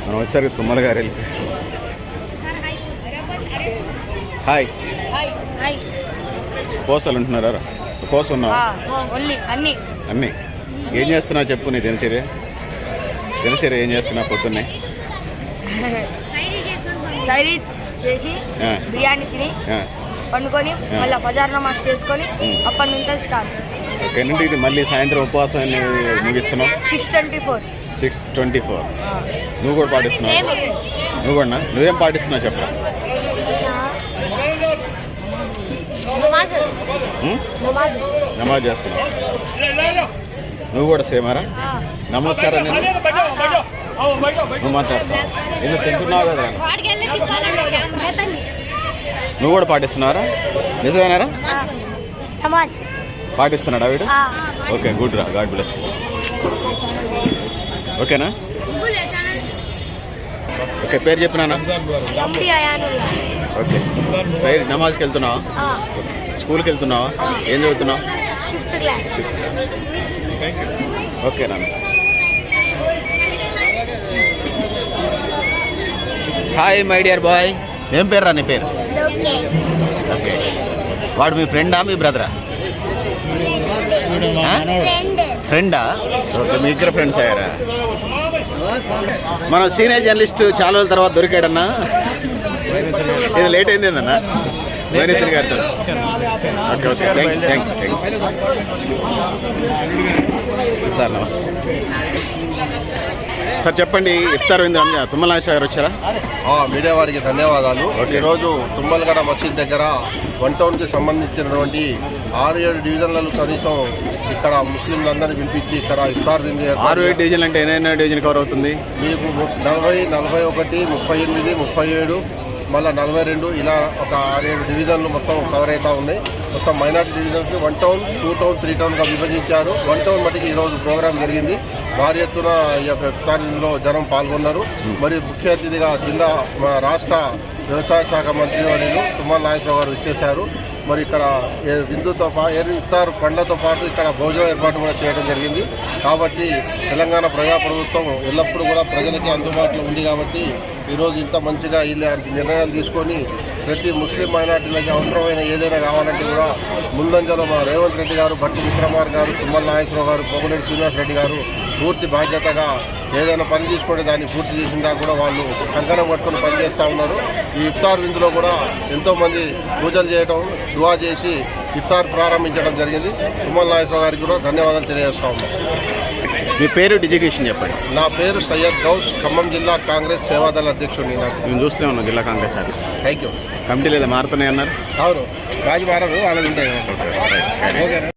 మనం వచ్చారు తుమ్మల గారు వెళ్ళి. హాయ్ కోసలు ఉంటున్నారా? కోస ఉన్నావా? అన్నీ ఏం చేస్తున్నావు చెప్పు. నీ దినచర్య ఏం చేస్తున్నా? పొద్దున్నే చేసి బిర్యానీ తిని పండుకొని మళ్ళీ ఫజార్ నమాజ్ చేసుకొని అప్పటి నుంచి స్టార్ట్. ఓకే నుండి ఇది మళ్ళీ సాయంత్రం ఉపవాసం ముగిస్తున్నావు. 6:24 నువ్వు కూడా పాటిస్తున్నావు? నువ్వేం పాటిస్తున్నావు చెప్పరా? నమాజ్ చేస్తున్నావు. నువ్వు కూడా సేమారా? నమాజ్ సారా? నేను నువ్వు మాట్లాడతావు ఎందుకు తింటున్నావు కదా? నువ్వు కూడా పాటిస్తున్నారా? నిజమేనారా? పాటిస్తున్నాడా వీడు? ఓకే గుడ్ రా, గాడ్ బ్లెస్. ఓకేనా? ఓకే పేరు చెప్పినానా? ఓకే పేరు. నమాజ్కి వెళ్తున్నావా? స్కూల్కి వెళ్తున్నావా? ఏం చదువుతున్నావు? 5th class. ఓకే నాన్న. Hi my dear bye. ఏం పేరు రా నీ పేరు? ఓకే వాడు మీ ఫ్రెండా మీ బ్రదరా? ఫ్రెండా? ఓకే మీ ఇద్దరు ఫ్రెండ్స్ అయ్యారా? మనం సీనియర్ జర్నలిస్ట్ చాలా రోజుల తర్వాత దొరికాడన్నా. ఇది లేట్ అయింది ఏందన్నా? వైనిత్రి గారితో. Okay okay thank you sir. నమస్తే సార్. చెప్పండి, ఇఫ్తార్ తుమ్మల నాగేశ్వర గారు వచ్చారా? మీడియా వారికి ధన్యవాదాలు. ఈరోజు తుమ్మలగడ మసీద్ దగ్గర 1 టౌన్కి సంబంధించినటువంటి 6-7 డివిజన్లలో కనీసం ఇక్కడ ముస్లింలందరినీ పిలిపించి ఇక్కడ ఇఫ్తార్ 6-7 డివిజన్లు అంటే ఎన్నైనా డివిజన్ కవర్ అవుతుంది మీకు? 40, 41, 38, 37 మళ్ళీ 42 ఇలా ఒక 6-7 డివిజన్లు మొత్తం కవర్ అవుతూ ఉన్నాయి. మొత్తం మైనార్టీ డివిజన్స్ 1 టౌన్, 2 టౌన్, 3 టౌన్గా విభజించారు. 1 టౌన్ మటుకు ఈరోజు ప్రోగ్రాం జరిగింది. భారీ ఎత్తున ఈ యొక్క ఇఫ్తార్లో జనం పాల్గొన్నారు. మరియు ముఖ్య అతిథిగా జిల్లా రాష్ట్ర వ్యవసాయ శాఖ మంత్రి వర్యులు తుమ్మల నాగేశ్వరరావు గారు ఇచ్చేశారు. మరి ఇక్కడ విందుతో పాటు ఇఫ్తార్ పండ్లతో పాటు ఇక్కడ భోజనం ఏర్పాటు కూడా చేయడం జరిగింది. కాబట్టి తెలంగాణ ప్రజాప్రభుత్వం ఎల్లప్పుడూ కూడా ప్రజలకి అందుబాటులో ఉంది. కాబట్టి ఈరోజు ఇంత మంచిగా ఇలాంటి నిర్ణయాలు తీసుకొని ప్రతి ముస్లిం మైనార్టీలకి అవసరమైన ఏదైనా కావాలంటే కూడా ముందంజలో మా రేవంత్ రెడ్డి గారు, భట్టి విక్రమార్ గారు, తుమ్మల నాగేశ్వరరావు గారు, పొంగులేటి శ్రీనివాస్ రెడ్డి గారు పూర్తి బాధ్యతగా ఏదైనా పని తీసుకుంటే దాన్ని పూర్తి చేసిందా కూడా వాళ్ళు కంకణం పట్టుకొని పనిచేస్తూ ఉన్నారు. ఈ ఇఫ్తార్ విందులో కూడా ఎంతోమంది పూజలు చేయడం, దువా చేసి ఇఫ్తార్ ప్రారంభించడం జరిగింది. తుమ్మల నాగేశ్వరరావు గారికి కూడా ధన్యవాదాలు తెలియజేస్తా ఉన్నాం. మీ పేరు, డిజిగ్నేషన్ చెప్పండి. నా పేరు సయ్యద్ గౌస్, ఖమ్మం జిల్లా కాంగ్రెస్ సేవాదళ అధ్యక్షుడిని. నేను చూస్తూనే ఉన్నాను జిల్లా Congress office. Thank you. Committee లేదా మారుతున్నాయి అన్నారు? అవును, రాజు మారదు, వాళ్ళది ఉంటాయి.